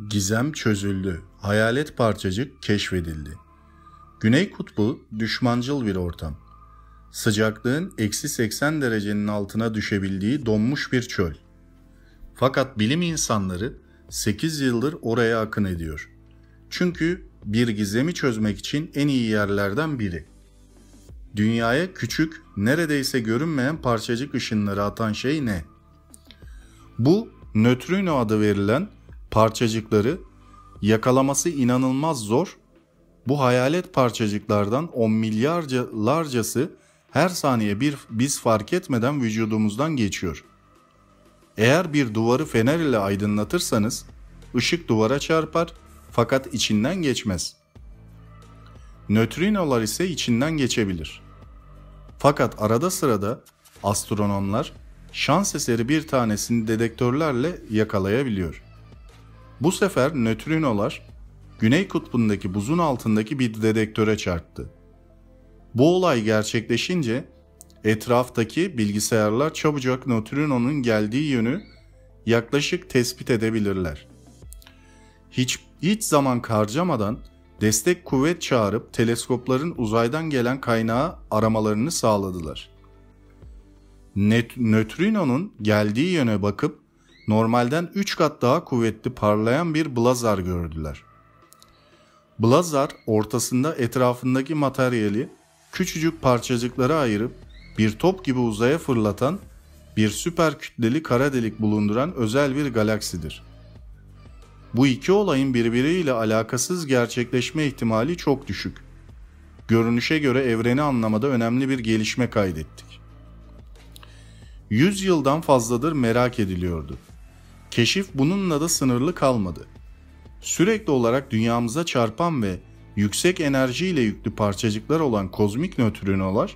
Gizem çözüldü. Hayalet parçacık keşfedildi. Güney Kutbu düşmancıl bir ortam. Sıcaklığın -80 derecenin altına düşebildiği donmuş bir çöl. Fakat bilim insanları 8 yıldır oraya akın ediyor. Çünkü bir gizemi çözmek için en iyi yerlerden biri. Dünyaya küçük, neredeyse görünmeyen parçacık ışınları atan şey ne? Bu nötrino adı verilen parçacıkları yakalaması inanılmaz zor. Bu hayalet parçacıklardan 10 milyarlarcası her saniye biz fark etmeden vücudumuzdan geçiyor. Eğer bir duvarı fener ile aydınlatırsanız ışık duvara çarpar fakat içinden geçmez. Nötrinolar ise içinden geçebilir. Fakat arada sırada astronomlar şans eseri bir tanesini dedektörlerle yakalayabiliyor. Bu sefer nötrinolar Güney Kutbu'ndaki buzun altındaki bir dedektöre çarptı. Bu olay gerçekleşince etraftaki bilgisayarlar çabucak nötrinonun geldiği yönü yaklaşık tespit edebilirler. Hiç zaman harcamadan destek kuvvet çağırıp teleskopların uzaydan gelen kaynağı aramalarını sağladılar. Nötrinonun geldiği yöne bakıp normalden 3 kat daha kuvvetli parlayan bir blazar gördüler. Blazar ortasında etrafındaki materyali küçücük parçacıklara ayırıp bir top gibi uzaya fırlatan bir süper kütleli kara delik bulunduran özel bir galaksidir. Bu iki olayın birbiriyle alakasız gerçekleşme ihtimali çok düşük. Görünüşe göre evreni anlamada önemli bir gelişme kaydettik. 100 yıldan fazladır merak ediliyordu. Keşif bununla da sınırlı kalmadı. Sürekli olarak dünyamıza çarpan ve yüksek enerjiyle yüklü parçacıklar olan kozmik nötrinolar,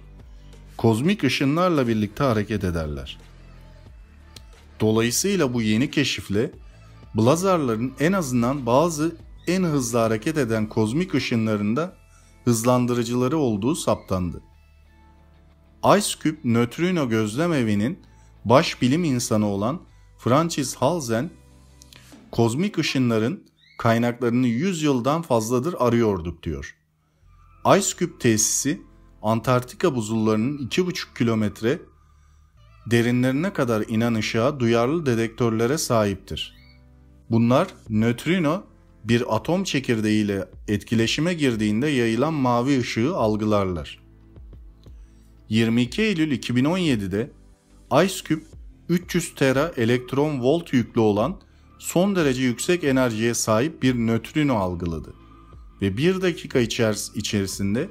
kozmik ışınlarla birlikte hareket ederler. Dolayısıyla bu yeni keşifle blazarların en azından bazı en hızlı hareket eden kozmik ışınlarında hızlandırıcıları olduğu saptandı. IceCube Nötrino Gözlem Evi'nin baş bilim insanı olan Francis Halzen, kozmik ışınların kaynaklarını 100 yıldan fazladır arıyorduk diyor. IceCube tesisi Antarktika buzullarının 2,5 kilometre derinlerine kadar inen ışığa duyarlı dedektörlere sahiptir. Bunlar nötrino bir atom çekirdeğiyle etkileşime girdiğinde yayılan mavi ışığı algılarlar. 22 Eylül 2017'de IceCube 300 tera elektron volt yüklü olan son derece yüksek enerjiye sahip bir nötrino algıladı ve 1 dakika içerisinde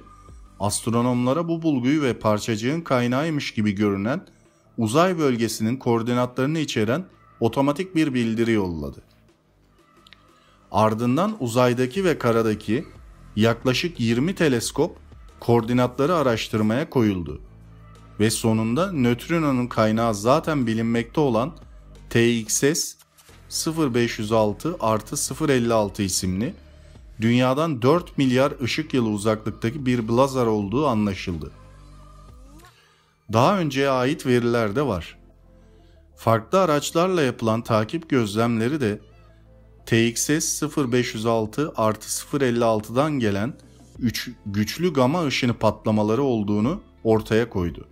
astronomlara bu bulguyu ve parçacığın kaynağıymış gibi görünen uzay bölgesinin koordinatlarını içeren otomatik bir bildiri yolladı. Ardından uzaydaki ve karadaki yaklaşık 20 teleskop koordinatları araştırmaya koyuldu ve sonunda nötrinonun kaynağı zaten bilinmekte olan TXS 0506-056 isimli dünyadan 4 milyar ışık yılı uzaklıktaki bir blazar olduğu anlaşıldı. Daha önceye ait veriler de var. Farklı araçlarla yapılan takip gözlemleri de TXS 0506-056'dan gelen güçlü gama ışını patlamaları olduğunu ortaya koydu.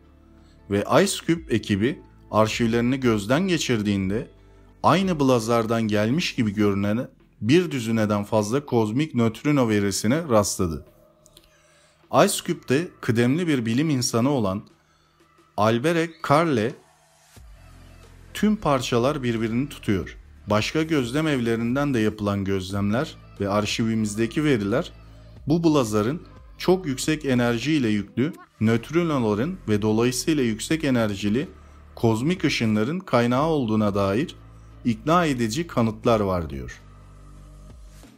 Ve IceCube ekibi arşivlerini gözden geçirdiğinde aynı blazardan gelmiş gibi görünen bir düzineden fazla kozmik nötrino verisine rastladı. IceCube'de kıdemli bir bilim insanı olan Albert Carle, tüm parçalar birbirini tutuyor. Başka gözlem evlerinden de yapılan gözlemler ve arşivimizdeki veriler bu blazarın çok yüksek enerjiyle yüklü nötrinoların ve dolayısıyla yüksek enerjili kozmik ışınların kaynağı olduğuna dair ikna edici kanıtlar var diyor.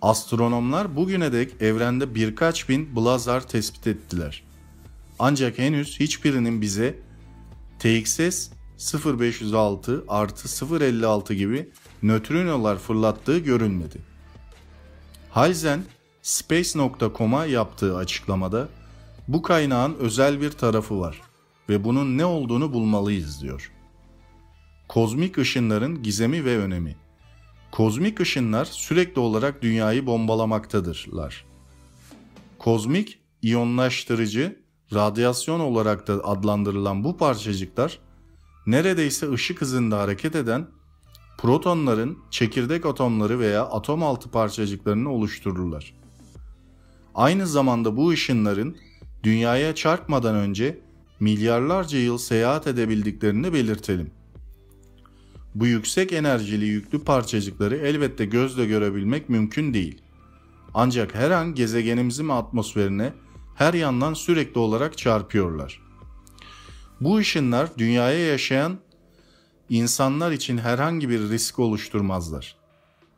Astronomlar bugüne dek evrende birkaç bin blazar tespit ettiler. Ancak henüz hiçbirinin bize TXS 0506-056 gibi nötrinolar fırlattığı görülmedi. Halzen, Space.com'a yaptığı açıklamada bu kaynağın özel bir tarafı var ve bunun ne olduğunu bulmalıyız diyor. Kozmik ışınların gizemi ve önemi. Kozmik ışınlar sürekli olarak dünyayı bombalamaktadırlar. Kozmik, iyonlaştırıcı, radyasyon olarak da adlandırılan bu parçacıklar, neredeyse ışık hızında hareket eden protonların çekirdek atomları veya atom altı parçacıklarını oluştururlar. Aynı zamanda bu ışınların dünyaya çarpmadan önce milyarlarca yıl seyahat edebildiklerini belirtelim. Bu yüksek enerjili yüklü parçacıkları elbette gözle görebilmek mümkün değil. Ancak her an gezegenimizin atmosferine her yandan sürekli olarak çarpıyorlar. Bu ışınlar dünyaya yaşayan insanlar için herhangi bir risk oluşturmazlar.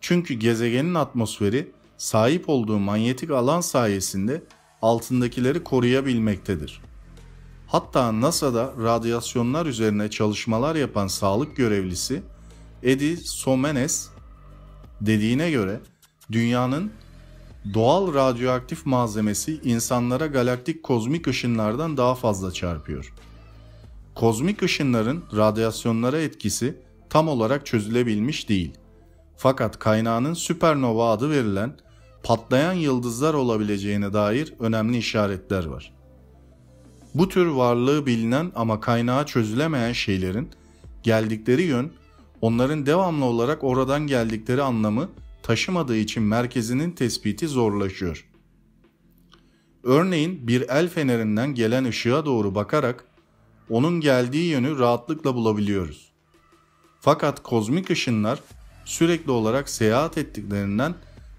Çünkü gezegenin atmosferi sahip olduğu manyetik alan sayesinde altındakileri koruyabilmektedir. Hatta NASA'da radyasyonlar üzerine çalışmalar yapan sağlık görevlisi Eddie Somenes dediğine göre dünyanın doğal radyoaktif malzemesi insanlara galaktik kozmik ışınlardan daha fazla çarpıyor. Kozmik ışınların radyasyonlara etkisi tam olarak çözülebilmiş değil. Fakat kaynağının süpernova adı verilen patlayan yıldızlar olabileceğine dair önemli işaretler var. Bu tür varlığı bilinen ama kaynağı çözülemeyen şeylerin geldikleri yön, onların devamlı olarak oradan geldikleri anlamı taşımadığı için merkezinin tespiti zorlaşıyor. Örneğin bir el fenerinden gelen ışığa doğru bakarak onun geldiği yönü rahatlıkla bulabiliyoruz. Fakat kozmik ışınlar sürekli olarak seyahat ettiklerinden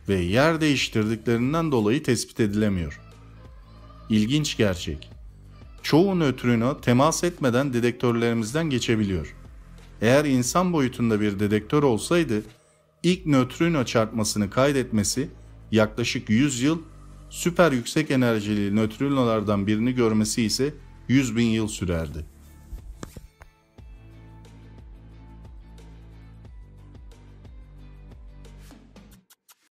ve yer değiştirdiklerinden dolayı tespit edilemiyor. İlginç gerçek. Çoğu nötrino temas etmeden dedektörlerimizden geçebiliyor. Eğer insan boyutunda bir dedektör olsaydı, ilk nötrino çarpmasını kaydetmesi yaklaşık 100 yıl, süper yüksek enerjili nötrinolardan birini görmesi ise 100.000 yıl sürerdi.